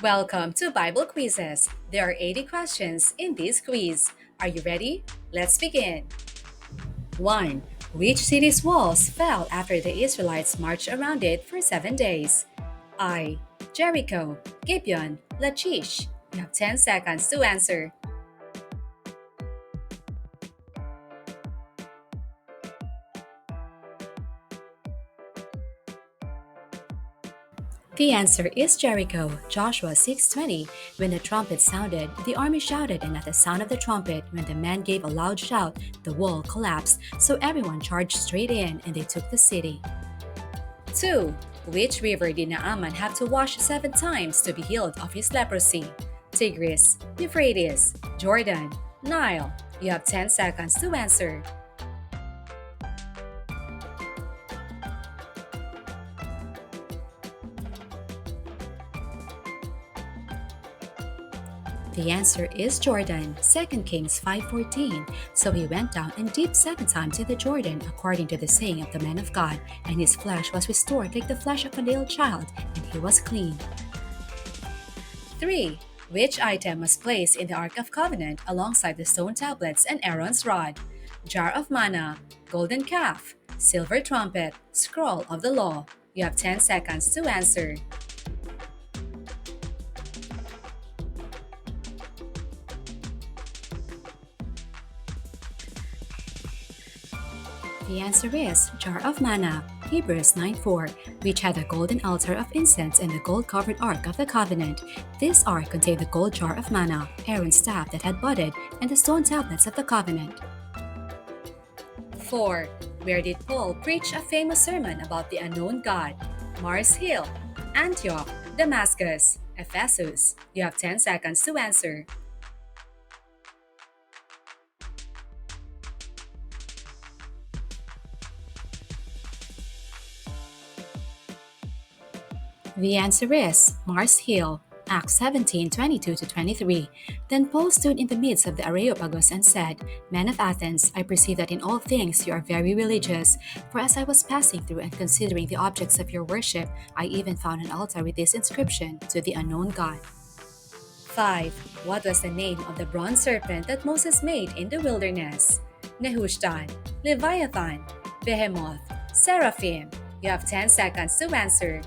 Welcome to Bible Quizzes. There are 80 questions in this quiz. Are you ready? Let's begin. 1. Which city's walls fell after the Israelites marched around it for 7 days? I. Jericho, Gibeon, Lachish. You have 10 seconds to answer. The answer is Jericho, Joshua 6:20. When the trumpet sounded, the army shouted, and at the sound of the trumpet, when the man gave a loud shout, the wall collapsed, so everyone charged straight in, and they took the city. 2. Which river did Naaman have to wash 7 times to be healed of his leprosy? Tigris, Euphrates, Jordan, Nile. You have 10 seconds to answer. The answer is Jordan, 2 Kings 5:14. So he went down and dipped 7 times in the Jordan, according to the saying of the man of God, and his flesh was restored like the flesh of a little child, and he was clean. 3. Which item was placed in the Ark of Covenant alongside the stone tablets and Aaron's rod? Jar of manna, golden calf, silver trumpet, scroll of the law. You have 10 seconds to answer. The answer is jar of manna, Hebrews 9:4, which had a golden altar of incense and the gold-covered Ark of the Covenant. This ark contained the gold jar of manna, Aaron's staff that had budded, and the stone tablets of the covenant. 4. Where did Paul preach a famous sermon about the unknown God? Mars Hill, Antioch, Damascus, Ephesus. You have 10 seconds to answer. The answer is Mars Hill, Acts 17:22-23. Then Paul stood in the midst of the Areopagus and said, Men of Athens, I perceive that in all things you are very religious. For as I was passing through and considering the objects of your worship, I even found an altar with this inscription, To the unknown God. 5. What was the name of the bronze serpent that Moses made in the wilderness? Nehushtan, Leviathan, Behemoth, Seraphim. You have 10 seconds to answer.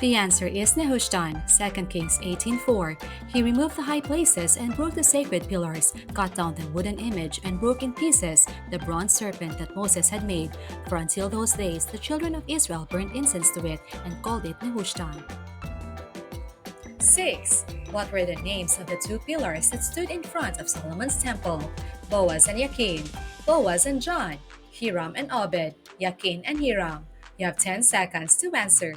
The answer is Nehushtan, 2 Kings 18:4. He removed the high places and broke the sacred pillars, cut down the wooden image, and broke in pieces the bronze serpent that Moses had made. For until those days, the children of Israel burned incense to it and called it Nehushtan. 6. What were the names of the 2 pillars that stood in front of Solomon's temple? Boaz and Yakin, Boaz and John, Hiram and Obed, Yakin and Hiram. You have 10 seconds to answer.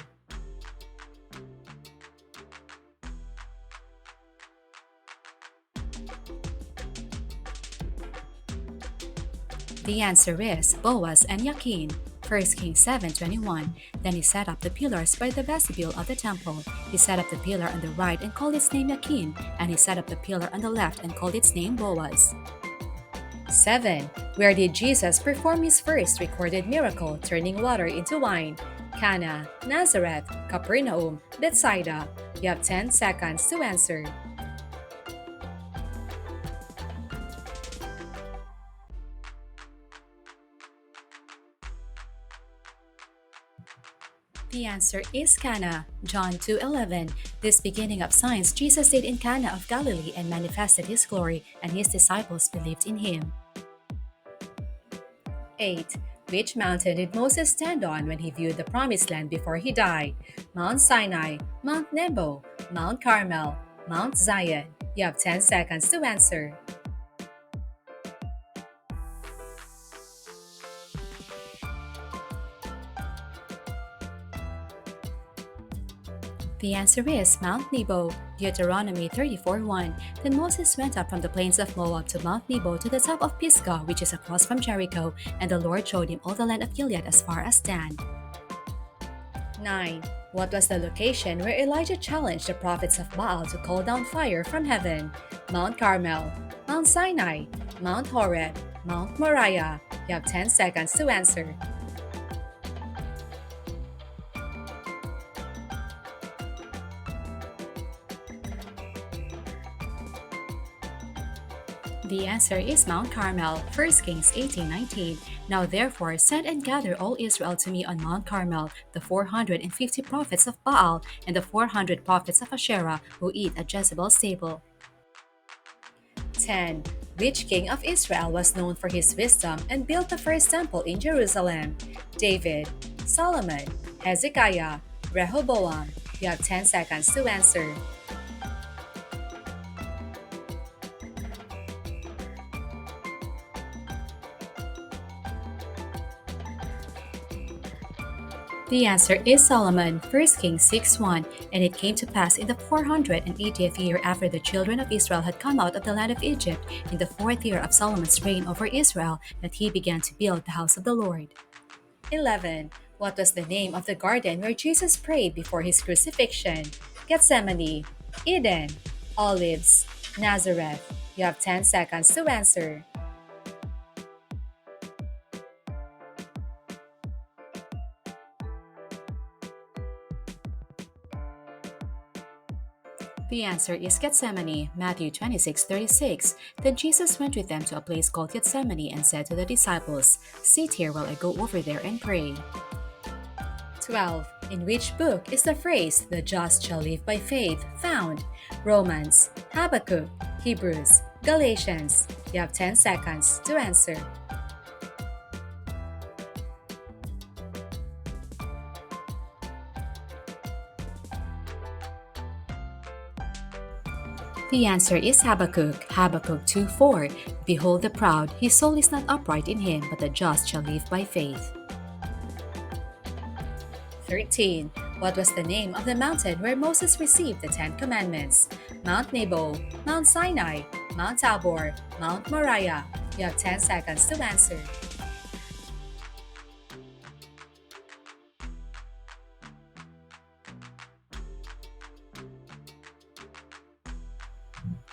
The answer is Boaz and Yakin, 1 Kings 7:21. Then he set up the pillars by the vestibule of the temple. He set up the pillar on the right and called its name Yakin, and he set up the pillar on the left and called its name Boaz. 7. Where did Jesus perform his first recorded miracle, turning water into wine? Cana, Nazareth, Capernaum, Bethsaida. You have 10 seconds to answer. The answer is Cana, John 2:11. This beginning of signs Jesus did in Cana of Galilee and manifested his glory, and his disciples believed in him. 8. Which mountain did Moses stand on when he viewed the promised land before he died? Mount Sinai, Mount Nebo, Mount Carmel, Mount Zion. You have 10 seconds to answer. The answer is Mount Nebo, Deuteronomy 34:1. Then Moses went up from the plains of Moab to Mount Nebo to the top of Pisgah, which is across from Jericho, and the Lord showed him all the land of Gilead as far as Dan. 9. What was the location where Elijah challenged the prophets of Baal to call down fire from heaven? Mount Carmel, Mount Sinai, Mount Horeb, Mount Moriah. You have 10 seconds to answer. The answer is Mount Carmel, 1 Kings 18:19. Now therefore send and gather all Israel to me on Mount Carmel, the 450 prophets of Baal and the 400 prophets of Asherah who eat at Jezebel's table. 10. Which king of Israel was known for his wisdom and built the first temple in Jerusalem? David, Solomon, Hezekiah, Rehoboam. You have 10 seconds to answer. The answer is Solomon, 1 Kings 6:1. And it came to pass in the 480th year after the children of Israel had come out of the land of Egypt, in the 4th year of Solomon's reign over Israel, that he began to build the house of the Lord. 11. What was the name of the garden where Jesus prayed before his crucifixion? Gethsemane, Eden, Olives, Nazareth. You have 10 seconds to answer. The answer is Gethsemane, Matthew 26:36. Then Jesus went with them to a place called Gethsemane and said to the disciples, "Sit here while I go over there and pray." 12. In which book is the phrase, "The just shall live by faith," found? Romans, Habakkuk, Hebrews, Galatians. You have 10 seconds to answer. The answer is Habakkuk, Habakkuk 2:4. Behold the proud, his soul is not upright in him, but the just shall live by faith. 13. What was the name of the mountain where Moses received the 10 Commandments? Mount Nebo, Mount Sinai, Mount Tabor, Mount Moriah. You have 10 seconds to answer.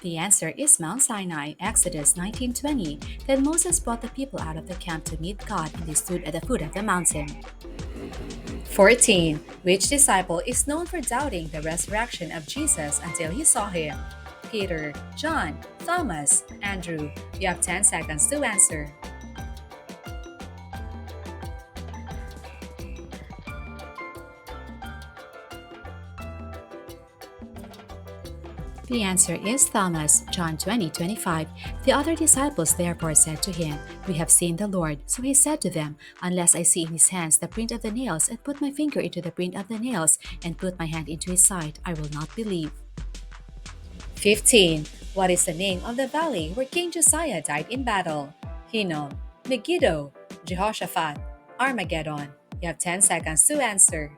The answer is Mount Sinai, Exodus 19:20. Then Moses brought the people out of the camp to meet God, and they stood at the foot of the mountain. 14. Which disciple is known for doubting the resurrection of Jesus until he saw him? Peter, John, Thomas, Andrew. You have 10 seconds to answer. The answer is Thomas, John 20:25. The other disciples therefore said to him, "We have seen the Lord." So he said to them, "Unless I see in his hands the print of the nails, and put my finger into the print of the nails, and put my hand into his side, I will not believe." 15. What is the name of the valley where King Josiah died in battle? Hinnom, Megiddo, Jehoshaphat, Armageddon. You have 10 seconds to answer.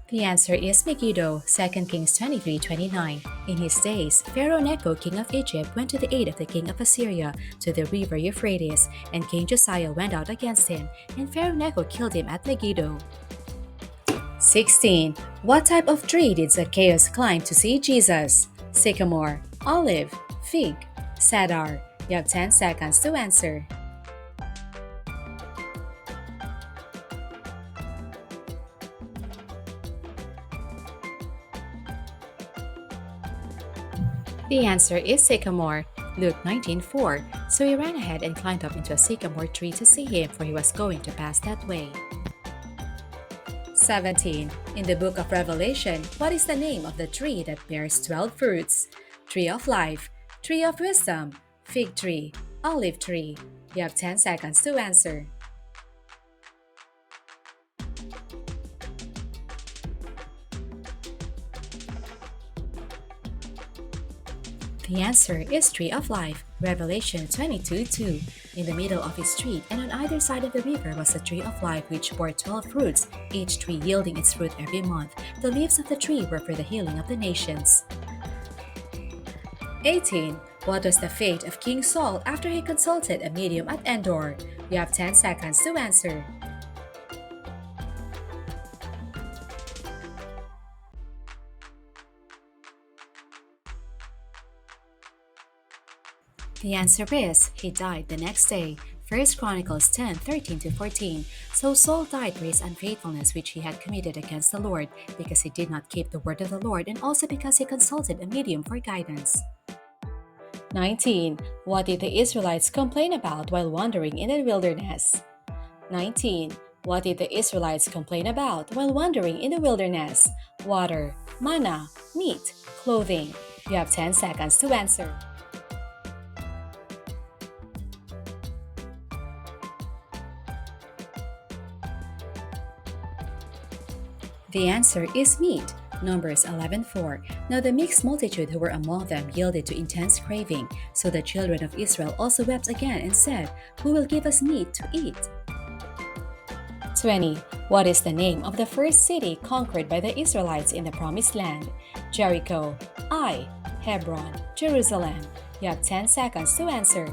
The answer is Megiddo, 2 Kings 23:29. In his days, Pharaoh Necho, king of Egypt, went to the aid of the king of Assyria to the river Euphrates, and King Josiah went out against him, and Pharaoh Necho killed him at Megiddo. 16. What type of tree did Zacchaeus climb to see Jesus? Sycamore, olive, fig, cedar. You have 10 seconds to answer. The answer is sycamore, Luke 19:4. So he ran ahead and climbed up into a sycamore tree to see him, for he was going to pass that way. 17. In the book of Revelation, what is the name of the tree that bears 12 fruits? Tree of life, tree of wisdom, fig tree, olive tree. You have 10 seconds to answer. The answer is tree of life, Revelation 22:2. In the middle of his street and on either side of the river was a tree of life which bore 12 fruits, each tree yielding its fruit every month. The leaves of the tree were for the healing of the nations. 18. What was the fate of King Saul after he consulted a medium at Endor? You have 10 seconds to answer. The answer is he died the next day. First Chronicles 10:13 to 14. So Saul died for his unfaithfulness which he had committed against the Lord, because he did not keep the word of the Lord, and also because he consulted a medium for guidance. 19. What did the Israelites complain about while wandering in the wilderness? 19. What did the Israelites complain about while wandering in the wilderness? Water, manna, meat, clothing. You have 10 seconds to answer. The answer is meat. Numbers 11:4. Now the mixed multitude who were among them yielded to intense craving. So the children of Israel also wept again and said, "Who will give us meat to eat?" 20. What is the name of the first city conquered by the Israelites in the Promised Land? Jericho, Ai, Hebron, Jerusalem. You have 10 seconds to answer.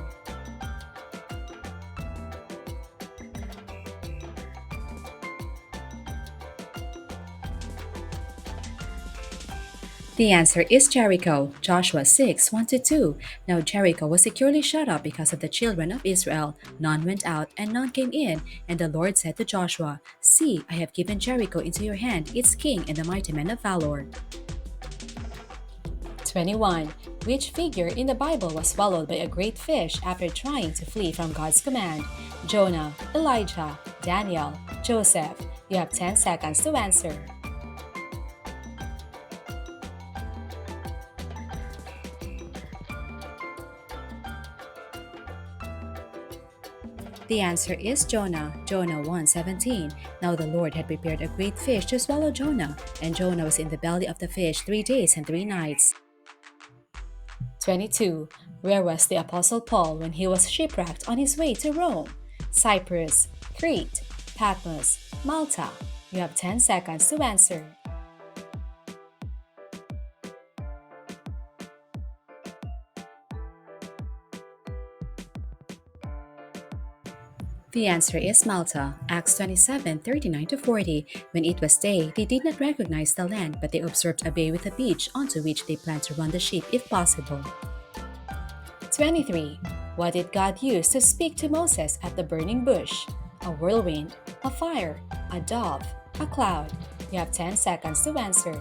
The answer is Jericho, Joshua 6:1-2. Now Jericho was securely shut up because of the children of Israel. None went out, and none came in. And the Lord said to Joshua, "See, I have given Jericho into your hand, its king and the mighty men of valor." 21. Which figure in the Bible was swallowed by a great fish after trying to flee from God's command? Jonah, Elijah, Daniel, Joseph. You have 10 seconds to answer. The answer is Jonah, Jonah 1:17. Now the Lord had prepared a great fish to swallow Jonah, and Jonah was in the belly of the fish 3 days and 3 nights. 22. Where was the Apostle Paul when he was shipwrecked on his way to Rome? Cyprus, Crete, Patmos, Malta. You have 10 seconds to answer. The answer is Malta, Acts 27:39-40. When it was day, they did not recognize the land, but they observed a bay with a beach onto which they planned to run the ship if possible. 23. What did God use to speak to Moses at the burning bush? A whirlwind, a fire, a dove, a cloud. You have 10 seconds to answer.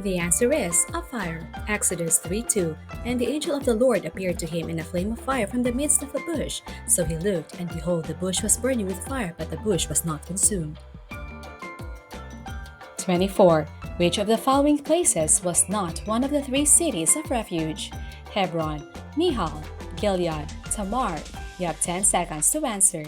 The answer is a fire, Exodus 3:2. And the angel of the Lord appeared to him in a flame of fire from the midst of a bush. So he looked, and behold, the bush was burning with fire, but the bush was not consumed. 24. Which of the following places was not one of the 3 cities of refuge? Hebron, Nihal, Gilead, Tamar. You have 10 seconds to answer.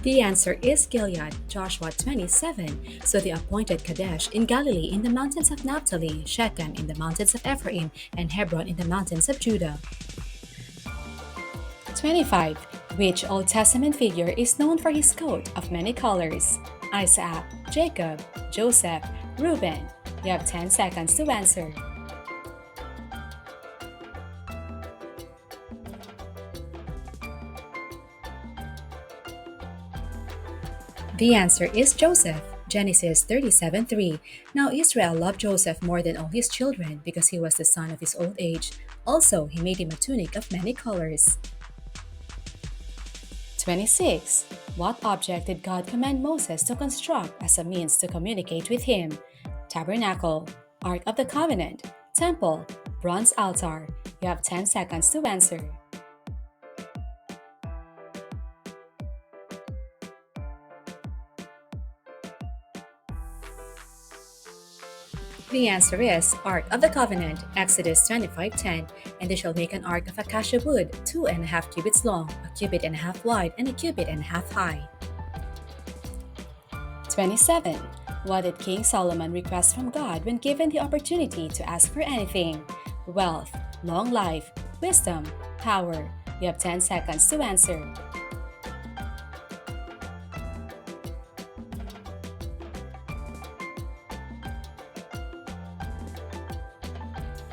The answer is Gilead, Joshua 27. So they appointed Kadesh in Galilee in the mountains of Naphtali, Shechem in the mountains of Ephraim, and Hebron in the mountains of Judah. 25. Which Old Testament figure is known for his coat of many colors? Isaac, Jacob, Joseph, Reuben. You have 10 seconds to answer. The answer is Joseph, Genesis 37:3. Now Israel loved Joseph more than all his children because he was the son of his old age. Also, he made him a tunic of many colors. 26. What object did God command Moses to construct as a means to communicate with him? Tabernacle, Ark of the Covenant, Temple, Bronze altar. You have 10 seconds to answer. The answer is Ark of the Covenant, Exodus 25:10. And they shall make an ark of acacia wood, 2.5 cubits long, a cubit and a half wide, and a cubit and a half high. 27. What did King Solomon request from God when given the opportunity to ask for anything? Wealth, long life, wisdom, power. You have 10 seconds to answer.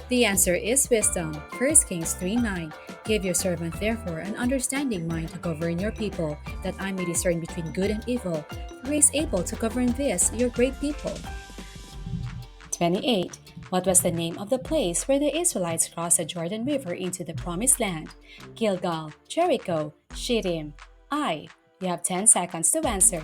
The answer is wisdom. 1 Kings 3:9. Give your servant therefore an understanding mind to govern your people, that I may discern between good and evil. For he is able to govern this, your great people. 28. What was the name of the place where the Israelites crossed the Jordan River into the Promised Land? Gilgal, Jericho, Shittim. I. You have 10 seconds to answer.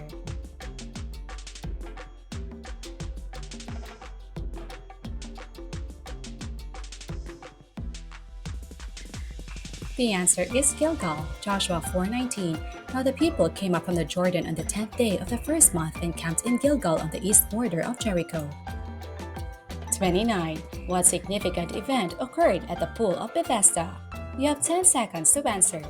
The answer is Gilgal, Joshua 4:19. Now the people came up from the Jordan on the 10th day of the first month and camped in Gilgal on the east border of Jericho. 29. What significant event occurred at the pool of Bethesda? You have 10 seconds to answer.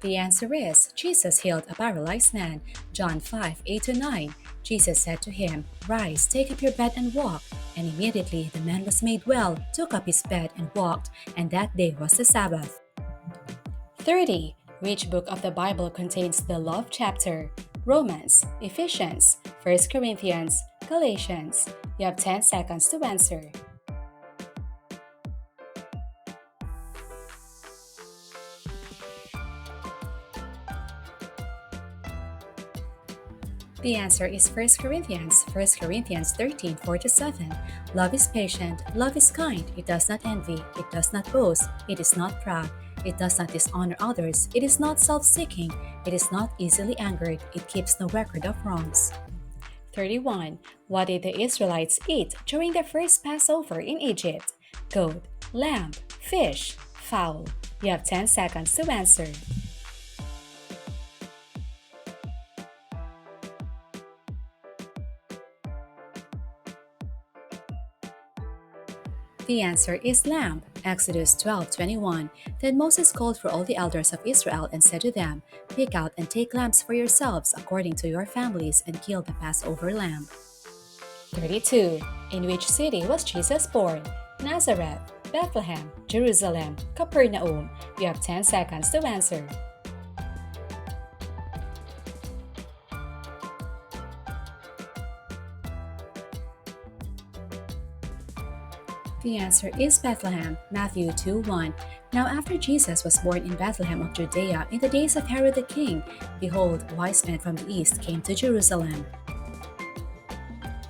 The answer is Jesus healed a paralyzed man. John 5:8-9. Jesus said to him, Rise, take up your bed and walk. And immediately the man was made well, took up his bed and walked, and that day was the Sabbath. 30. Which book of the Bible contains the love chapter? Romans, Ephesians, 1 Corinthians, Galatians. You have 10 seconds to answer. The answer is 1 Corinthians, 13:4-7. Love is patient, love is kind, it does not envy, it does not boast, it is not proud, it does not dishonor others, it is not self-seeking, it is not easily angered, it keeps no record of wrongs. 31. What did the Israelites eat during the first Passover in Egypt? Goat, lamb, fish, fowl. You have 10 seconds to answer. The answer is lamb. Exodus 12:21. Then Moses called for all the elders of Israel and said to them, Pick out and take lambs for yourselves according to your families and kill the Passover lamb. 32. In which city was Jesus born? Nazareth, Bethlehem, Jerusalem, Capernaum. You have 10 seconds to answer. The answer is Bethlehem, Matthew 2:1. Now after Jesus was born in Bethlehem of Judea in the days of Herod the king, behold, wise men from the east came to Jerusalem.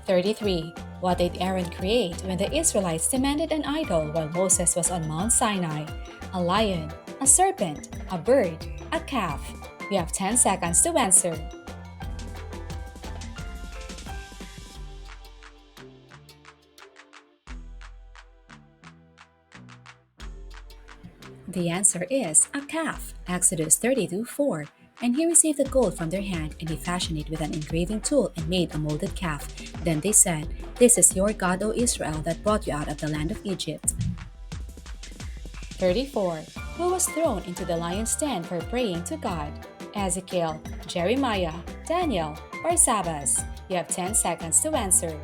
33. What did Aaron create when the Israelites demanded an idol while Moses was on Mount Sinai? A lion, a serpent, a bird, a calf. You have 10 seconds to answer. The answer is a calf, Exodus 32:4. And he received the gold from their hand, and he fashioned it with an engraving tool and made a molded calf. Then they said, This is your God, O Israel, that brought you out of the land of Egypt. 34. Who was thrown into the lion's den for praying to God? Ezekiel, Jeremiah, Daniel, or Sabas? You have 10 seconds to answer.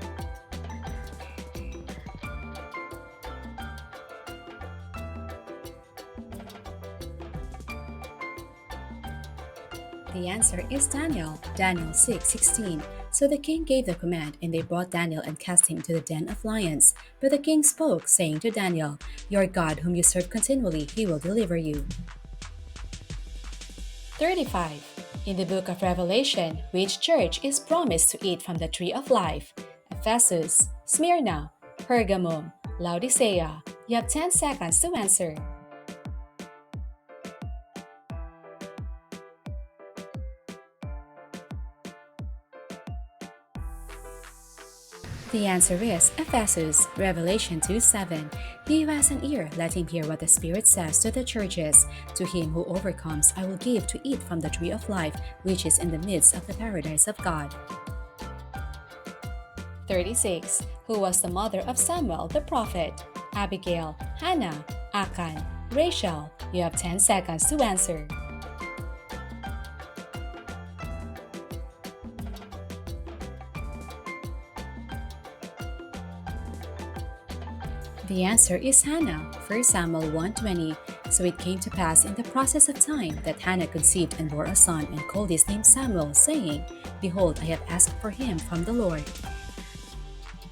The answer is Daniel, Daniel 6:16. So the king gave the command, and they brought Daniel and cast him into the den of lions. But the king spoke, saying to Daniel, Your God, whom you serve continually, he will deliver you. 35. In the book of Revelation, which church is promised to eat from the tree of life? Ephesus, Smyrna, Pergamum, Laodicea. You have 10 seconds to answer. The answer is Ephesus, Revelation 2:7. He who has an ear, let him hear what the Spirit says to the churches. To him who overcomes, I will give to eat from the tree of life, which is in the midst of the paradise of God. 36. Who was the mother of Samuel the prophet? Abigail, Hannah, Akan, Rachel. You have 10 seconds to answer. The answer is Hannah, 1 Samuel 1:20. So it came to pass in the process of time that Hannah conceived and bore a son and called his name Samuel, saying, Behold, I have asked for him from the Lord.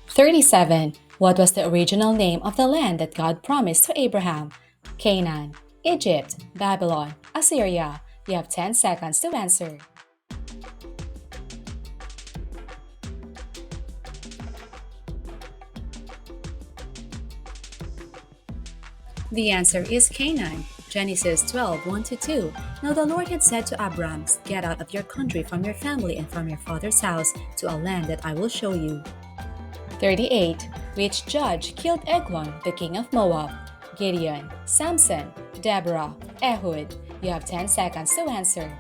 37. What was the original name of the land that God promised to Abraham? Canaan, Egypt, Babylon, Assyria. You have 10 seconds to answer. The answer is Canaan. Genesis 12, 1-2. Now the Lord had said to Abram, Get out of your country, from your family, and from your father's house, to a land that I will show you. 38. Which judge killed Eglon, the king of Moab? Gideon, Samson, Deborah, Ehud. You have 10 seconds to answer.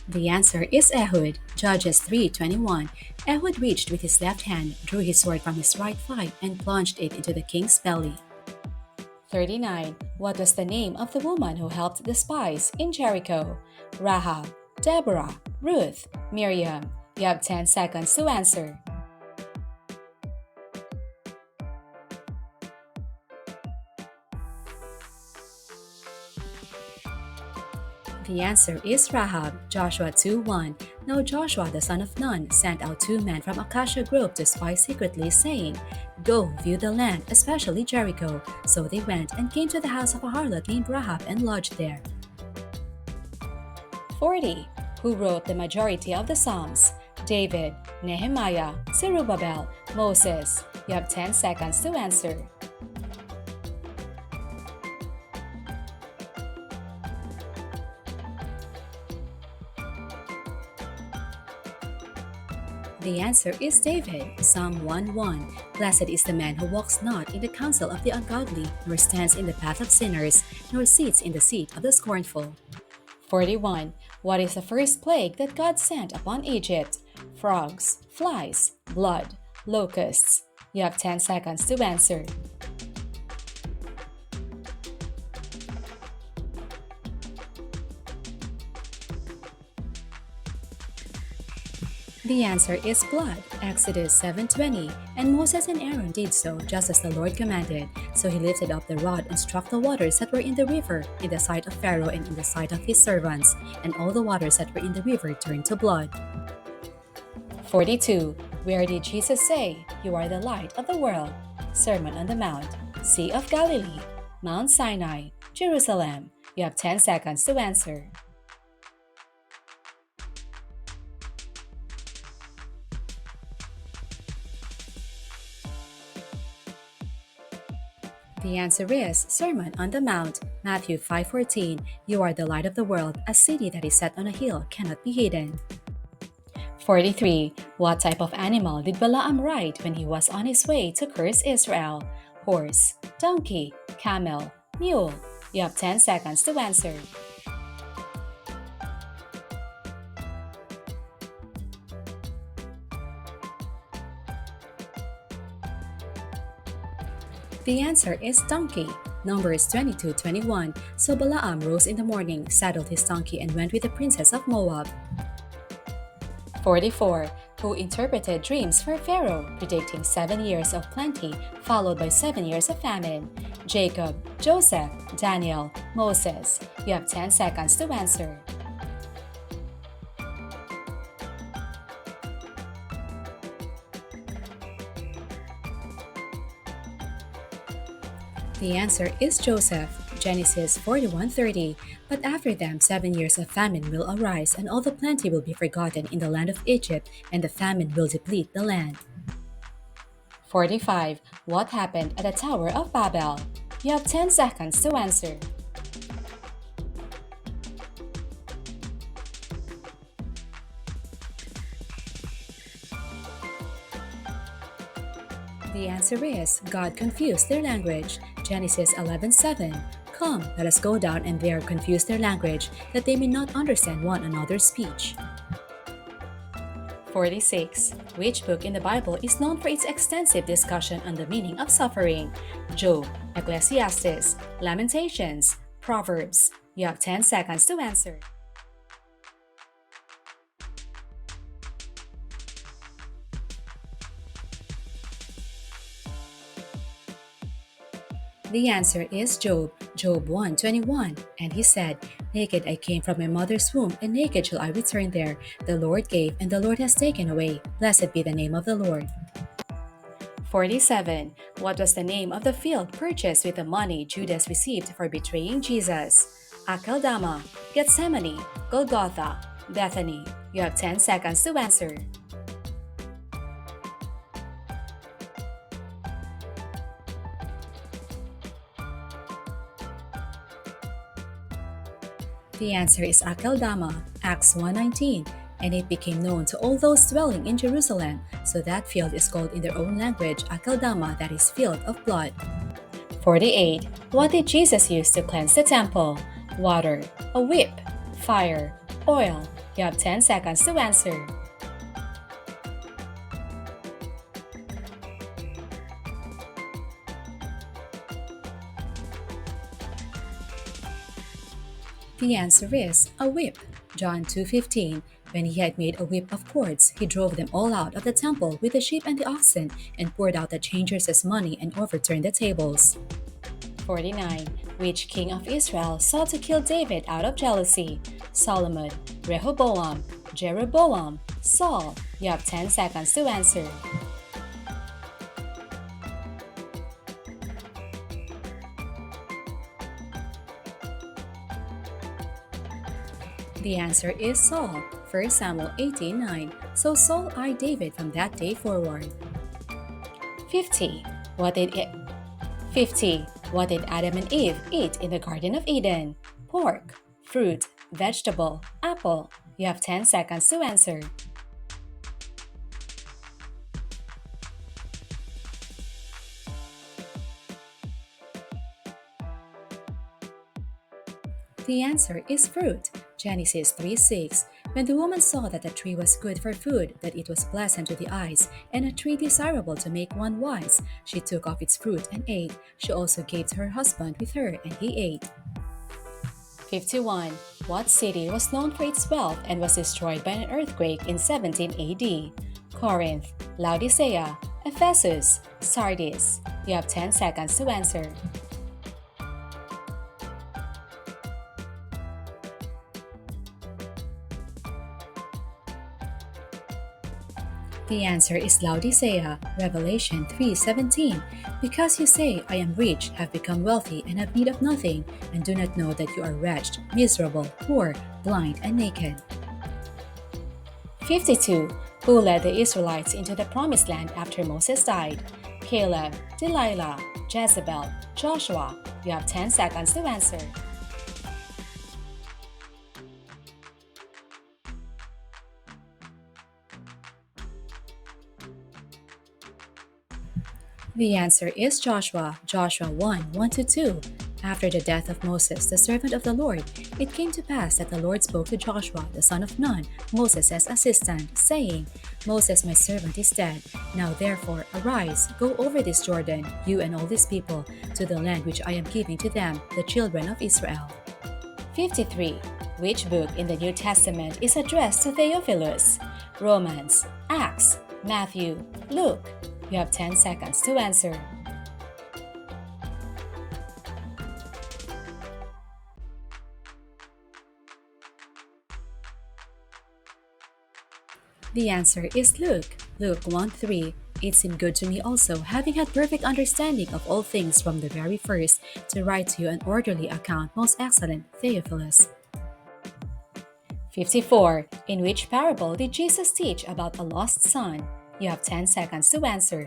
The answer is Ehud. Judges 3:21. Ehud reached with his left hand, drew his sword from his right thigh, and plunged it into the king's belly. 39. What was the name of the woman who helped the spies in Jericho? Rahab, Deborah, Ruth, Miriam. You have 10 seconds to answer. The answer is Rahab, Joshua 2:1. Now Joshua the son of Nun sent out 2 men from Acacia Grove to spy secretly, saying, Go, view the land, especially Jericho. So they went and came to the house of a harlot named Rahab and lodged there. 40. Who wrote the majority of the Psalms? David, Nehemiah, Zerubbabel, Moses. You have 10 seconds to answer. The answer is David, Psalm 1:1. Blessed is the man who walks not in the counsel of the ungodly, nor stands in the path of sinners, nor sits in the seat of the scornful. 41. What is the first plague that God sent upon Egypt? Frogs, flies, blood, locusts. You have 10 seconds to answer. The answer is blood, Exodus 7:20. And Moses and Aaron did so, just as the Lord commanded. So he lifted up the rod and struck the waters that were in the river, in the sight of Pharaoh and in the sight of his servants, and all the waters that were in the river turned to blood. 42. Where did Jesus say, You are the light of the world? Sermon on the Mount, Sea of Galilee, Mount Sinai, Jerusalem. You have 10 seconds to answer. The answer is Sermon on the Mount, Matthew 5:14. You are the light of the world. A city that is set on a hill cannot be hidden. 43. What type of animal did Balaam ride when he was on his way to curse Israel? Horse, donkey, camel, mule. You have 10 seconds to answer. The answer is donkey. Numbers 22:21. So Balaam rose in the morning, saddled his donkey, and went with the princess of Moab. 44. Who interpreted dreams for Pharaoh, predicting 7 years of plenty, followed by 7 years of famine? Jacob, Joseph, Daniel, Moses. You have 10 seconds to answer. The answer is Joseph, Genesis 41:30. But after them 7 years of famine will arise, and all the plenty will be forgotten in the land of Egypt, and the famine will deplete the land. 45. What happened at the Tower of Babel? You have 10 seconds to answer. The answer is God confused their language, Genesis 11:7. Come, let us go down and there confuse their language, that they may not understand one another's speech. 46. Which book in the Bible is known for its extensive discussion on the meaning of suffering? Job, Ecclesiastes, Lamentations, Proverbs. You have 10 seconds to answer. The answer is Job, Job 1:21. And he said, Naked I came from my mother's womb, and naked shall I return there. The Lord gave, and the Lord has taken away. Blessed be the name of the Lord. 47. What was the name of the field purchased with the money Judas received for betraying Jesus? Akeldama, Gethsemane, Golgotha, Bethany. You have 10 seconds to answer. The answer is Akeldama, Acts 1:19, and it became known to all those dwelling in Jerusalem, so that field is called in their own language Akeldama, that is, field of blood. 48. What did Jesus use to cleanse the temple? Water, a whip, fire, oil. You have 10 seconds to answer. The answer is a whip. John 2:15. When he had made a whip of cords, he drove them all out of the temple with the sheep and the oxen, and poured out the changers as money and overturned the tables. 49. Which king of Israel sought to kill David out of jealousy? Solomon, Rehoboam, Jeroboam, Saul. You have 10 seconds to answer. The answer is Saul, 1 Samuel 18:9. So Saul eyed David from that day forward. 50. What did Adam and Eve eat in the Garden of Eden? Pork, fruit, vegetable, apple. You have 10 seconds to answer. The answer is fruit. Genesis 3:6. When the woman saw that the tree was good for food, that it was pleasant to the eyes, and a tree desirable to make one wise, she took of its fruit and ate. She also gave to her husband with her, and he ate. 51. What city was known for its wealth and was destroyed by an earthquake in 17 AD? Corinth, Laodicea, Ephesus, Sardis. You have 10 seconds to answer. The answer is Laodicea, Revelation 3:17. Because you say, I am rich, have become wealthy, and have need of nothing, and do not know that you are wretched, miserable, poor, blind, and naked. 52. Who led the Israelites into the promised land after Moses died? Caleb, Delilah, Jezebel, Joshua. You have 10 seconds to answer. The answer is Joshua, Joshua 1:1-2. After the death of Moses, the servant of the Lord, it came to pass that the Lord spoke to Joshua, the son of Nun, Moses' assistant, saying, Moses my servant is dead. Now therefore arise, go over this Jordan, you and all these people, to the land which I am giving to them, the children of Israel. 53. Which book in the New Testament is addressed to Theophilus? Romans, Acts, Matthew, Luke. You have 10 seconds to answer. The answer is Luke, Luke 1:3. It seemed good to me also, having had perfect understanding of all things from the very first, to write to you an orderly account, most excellent Theophilus. 54. In which parable did Jesus teach about a lost son? You have 10 seconds to answer.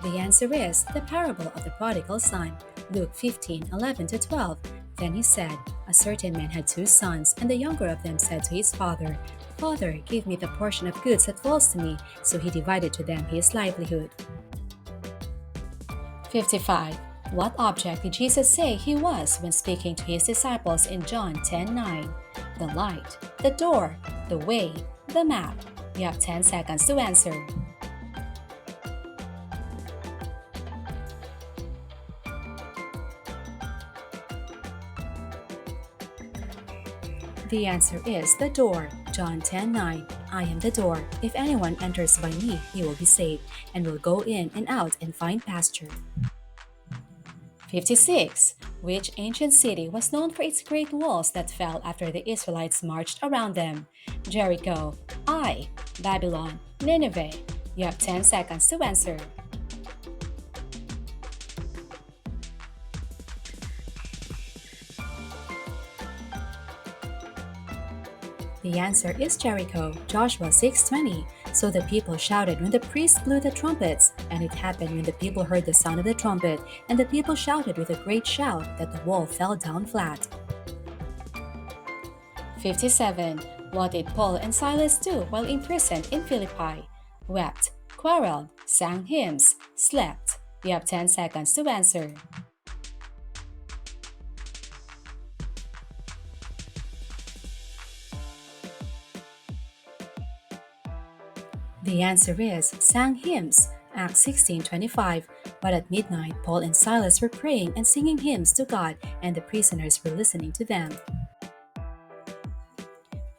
The answer is the parable of the prodigal son, Luke 15:11-12. Then he said, A certain man had 2 sons, and the younger of them said to his father, Father, give me the portion of goods that falls to me. So he divided to them his livelihood. 55. What object did Jesus say he was when speaking to his disciples in John 10:9? The light, the door, the way, the map. You have 10 seconds to answer. The answer is the door, John 10:9. I am the door. If anyone enters by me, he will be saved, and will go in and out and find pasture. 56. Which ancient city was known for its great walls that fell after the Israelites marched around them? Jericho, Ai, Babylon, Nineveh. You have 10 seconds to answer. The answer is Jericho, Joshua 6:20. So the people shouted when the priests blew the trumpets, and it happened when the people heard the sound of the trumpet, and the people shouted with a great shout that the wall fell down flat. 57. What did Paul and Silas do while imprisoned in Philippi? Wept, quarreled, sang hymns, slept. You have 10 seconds to answer. The answer is sang hymns, Acts 16:25. But at midnight, Paul and Silas were praying and singing hymns to God, and the prisoners were listening to them.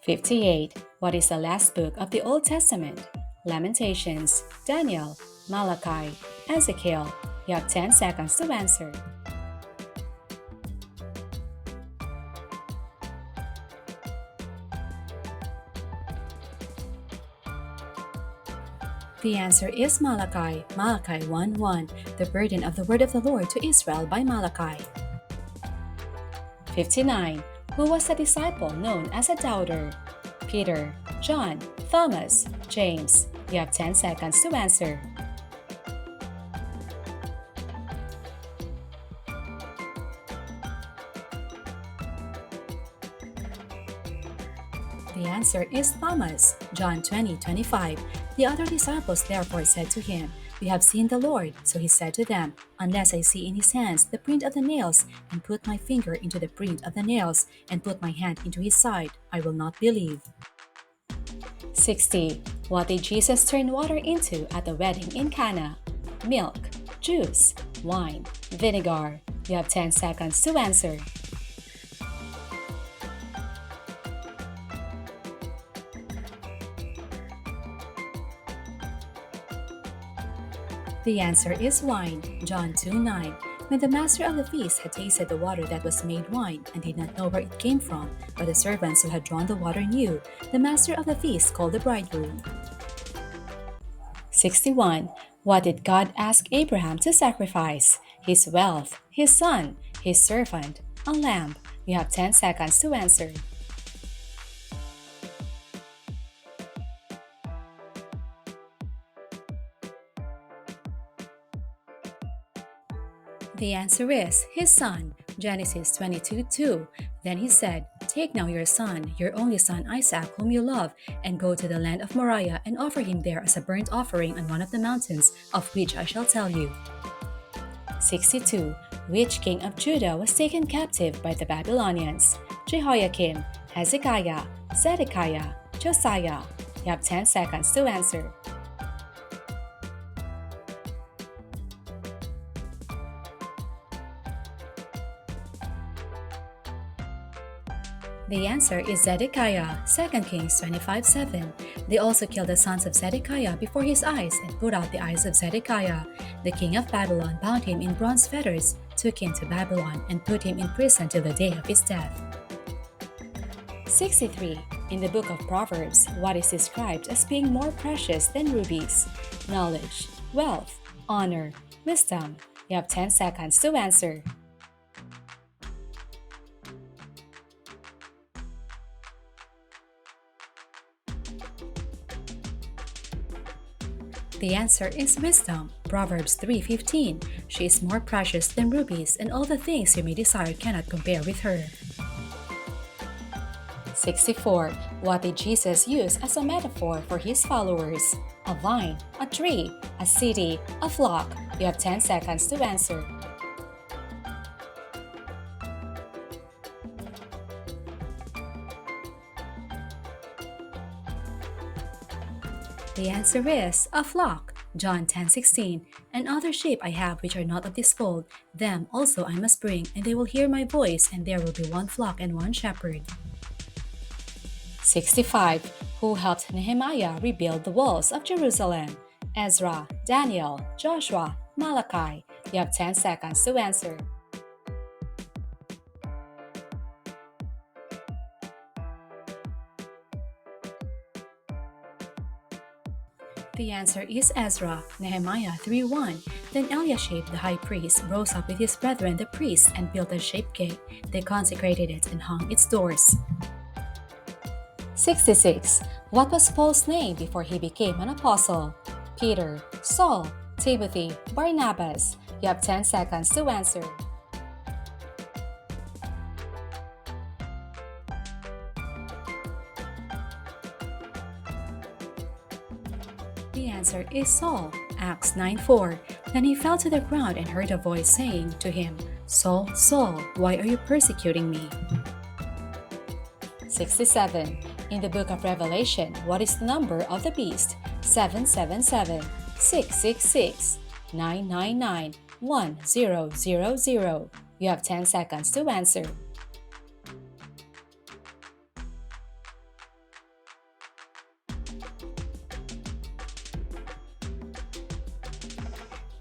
58. What is the last book of the Old Testament? Lamentations, Daniel, Malachi, Ezekiel. You have 10 seconds to answer. The answer is Malachi, Malachi 1:1, the burden of the word of the Lord to Israel by Malachi. 59. Who was a disciple known as a doubter? Peter, John, Thomas, James. You have 10 seconds to answer. The answer is Thomas, John 20:25. The other disciples therefore said to him, We have seen the Lord. So he said to them, Unless I see in his hands the print of the nails, and put my finger into the print of the nails, and put my hand into his side, I will not believe. 60. What did Jesus turn water into at the wedding in Cana? Milk, juice, wine, vinegar. You have 10 seconds to answer. The answer is wine, John 2:9. When the master of the feast had tasted the water that was made wine, and did not know where it came from, but the servants who had drawn the water knew, the master of the feast called the bridegroom. 61. What did God ask Abraham to sacrifice? His wealth, his son, his servant, a lamb. You have 10 seconds to answer. The answer is his son, Genesis 22:2. Then he said, Take now your son, your only son Isaac, whom you love, and go to the land of Moriah and offer him there as a burnt offering on one of the mountains, of which I shall tell you. 62. Which king of Judah was taken captive by the Babylonians? Jehoiakim, Hezekiah, Zedekiah, Josiah. You have 10 seconds to answer. The answer is Zedekiah, 2 Kings 25:7. They also killed the sons of Zedekiah before his eyes and put out the eyes of Zedekiah. The king of Babylon bound him in bronze fetters, took him to Babylon, and put him in prison till the day of his death. 63. In the book of Proverbs, what is described as being more precious than rubies? Knowledge, wealth, honor, wisdom. You have 10 seconds to answer. The answer is wisdom, Proverbs 3:15. She is more precious than rubies, and all the things you may desire cannot compare with her. 64. What did Jesus use as a metaphor for his followers? A vine, a tree, a city, a flock. You have 10 seconds to answer. The answer is a flock, John 10:16. And other sheep I have which are not of this fold, them also I must bring, and they will hear my voice, and there will be one flock and one shepherd. 65. Who helped Nehemiah rebuild the walls of Jerusalem? Ezra, Daniel, Joshua, Malachi. You have 10 seconds to answer. The answer is Ezra, Nehemiah 3:1. Then Eliashib the high priest rose up with his brethren the priests and built a shaped gate. They consecrated it and hung its doors. 66. What was Paul's name before he became an apostle? Peter, Saul, Timothy, Barnabas. You have 10 seconds to answer. The answer is Saul, Acts 9:4. Then he fell to the ground and heard a voice saying to him, Saul, Saul, why are you persecuting me? 67. In the book of Revelation, what is the number of the beast? 777, 666, 999, 1000. You have 10 seconds to answer.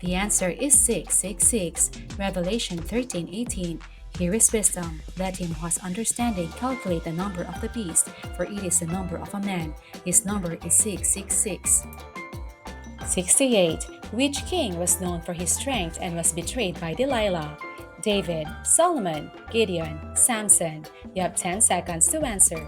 The answer is 666, Revelation 13:18. Here is wisdom. Let him who has understanding calculate the number of the beast, for it is the number of a man. His number is 666. 68. Which king was known for his strength and was betrayed by Delilah? David, Solomon, Gideon, Samson. You have 10 seconds to answer.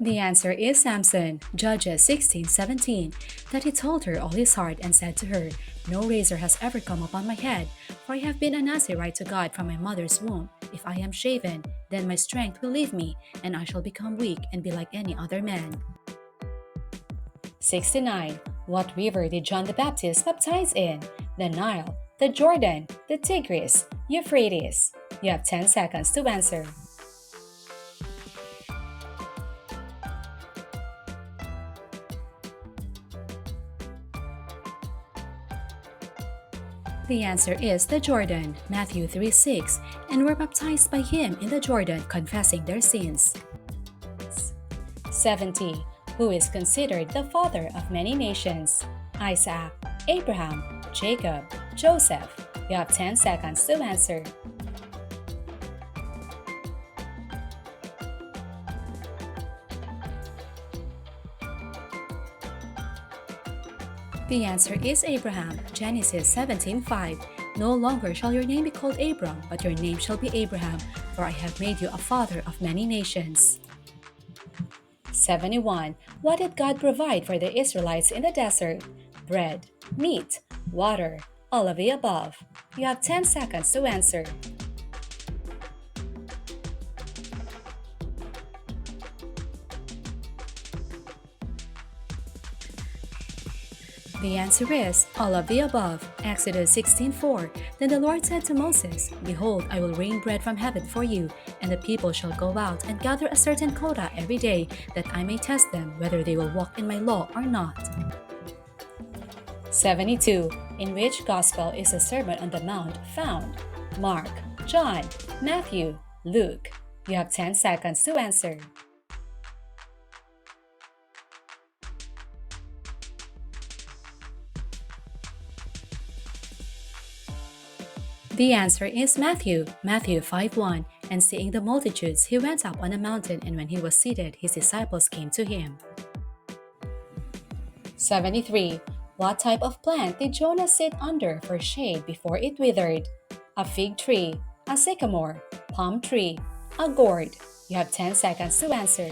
The answer is Samson, Judges 16:17. That he told her all his heart and said to her, No razor has ever come upon my head, for I have been a Nazirite to God from my mother's womb. If I am shaven, then my strength will leave me, and I shall become weak and be like any other man. 69. What river did John the Baptist baptize in? The Nile, the Jordan, the Tigris, Euphrates. You have 10 seconds to answer. The answer is the Jordan, Matthew 3:6, and were baptized by him in the Jordan, confessing their sins. 70. Who is considered the father of many nations? Isaac, Abraham, Jacob, Joseph. You have 10 seconds to answer. The answer is Abraham, Genesis 17:5. No longer shall your name be called Abram, but your name shall be Abraham, for I have made you a father of many nations. 71. What did God provide for the Israelites in the desert? Bread, meat, water, all of the above. You have 10 seconds to answer. The answer is all of the above. Exodus 16:4. Then the Lord said to Moses, Behold, I will rain bread from heaven for you, and the people shall go out and gather a certain quota every day, that I may test them whether they will walk in my law or not. 72. In which gospel is the Sermon on the Mount found? Mark, John, Matthew, Luke. You have 10 seconds to answer. The answer is Matthew, Matthew 5:1. And seeing the multitudes, he went up on a mountain, and when he was seated, his disciples came to him. 73. What type of plant did Jonah sit under for shade before it withered? A fig tree, a sycamore, palm tree, a gourd. You have 10 seconds to answer.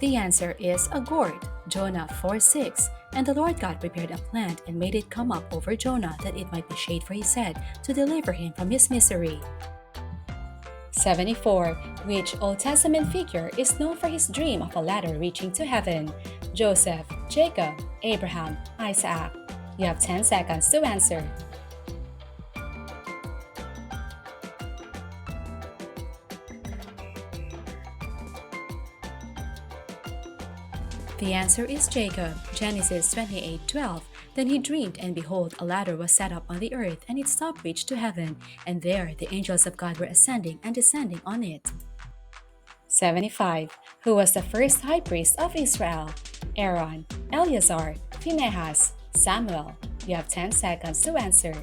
The answer is a gourd, Jonah 4:6. And the Lord God prepared a plant and made it come up over Jonah, that it might be shade for his head, to deliver him from his misery. 74. Which Old Testament figure is known for his dream of a ladder reaching to heaven? Joseph, Jacob, Abraham, Isaac. You have 10 seconds to answer. The answer is Jacob, Genesis 28:12. Then he dreamed, and behold, a ladder was set up on the earth, and its top reached to heaven, and there the angels of God were ascending and descending on it. 75. Who was the first high priest of Israel? Aaron, Eleazar, Phinehas, Samuel. You have 10 seconds to answer.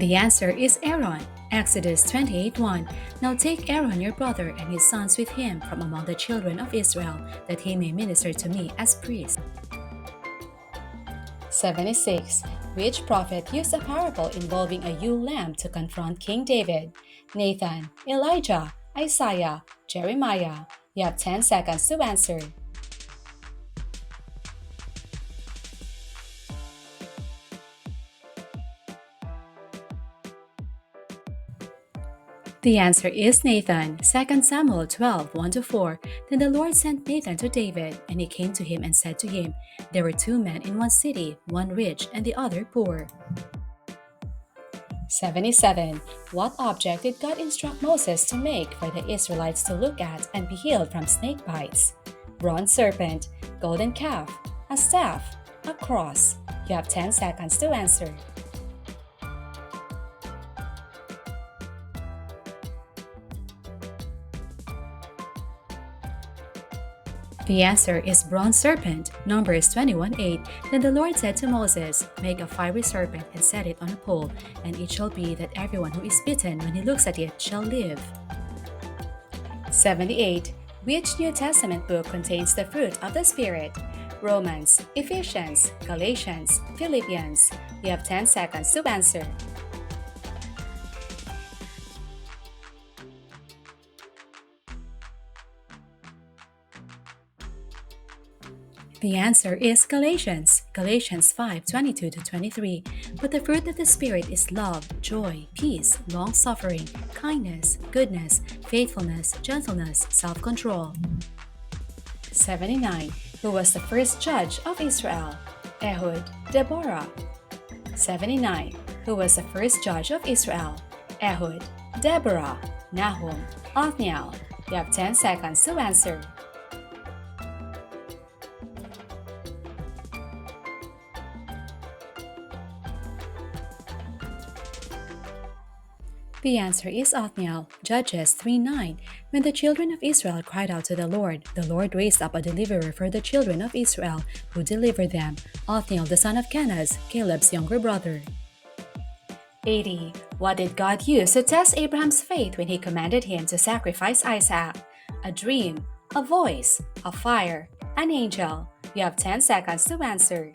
The answer is Aaron, Exodus 28:1. Now take Aaron your brother and his sons with him from among the children of Israel, that he may minister to me as priest. 76. Which prophet used a parable involving a ewe lamb to confront King David? Nathan, Elijah, Isaiah, Jeremiah. You have 10 seconds to answer. The answer is Nathan, 2 Samuel 12:1-4. Then the Lord sent Nathan to David, and he came to him and said to him, There were two men in one city, one rich and the other poor. 77. What object did God instruct Moses to make for the Israelites to look at and be healed from snake bites? Bronze serpent, golden calf, a staff, a cross. You have 10 seconds to answer. The answer is bronze serpent, Numbers 21:8. Then the Lord said to Moses, Make a fiery serpent and set it on a pole, and it shall be that everyone who is bitten when he looks at it shall live. 78. Which New Testament book contains the fruit of the Spirit? Romans, Ephesians, Galatians, Philippians. You have 10 seconds to answer. The answer is Galatians, Galatians 5:22-23. But the fruit of the Spirit is love, joy, peace, long-suffering, kindness, goodness, faithfulness, gentleness, self-control. 79. Who was the first judge of Israel? Ehud, Deborah. 79. Who was the first judge of Israel? Ehud, Deborah, Nahum, Othniel. You have 10 seconds to answer. The answer is Othniel, Judges 3:9. When the children of Israel cried out to the Lord raised up a deliverer for the children of Israel, who delivered them, Othniel the son of Kenaz, Caleb's younger brother. 80. What did God use to test Abraham's faith when he commanded him to sacrifice Isaac? A dream, a voice, a fire, an angel. You have 10 seconds to answer.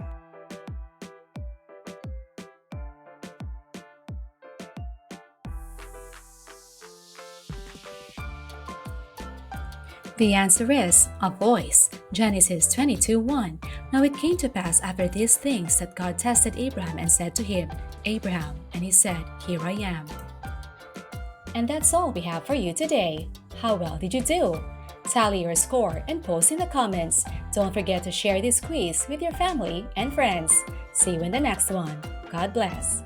The answer is a voice, Genesis 22:1. Now it came to pass after these things that God tested Abraham and said to him, Abraham, and he said, Here I am. And that's all we have for you today. How well did you do? Tally your score and post in the comments. Don't forget to share this quiz with your family and friends. See you in the next one. God bless.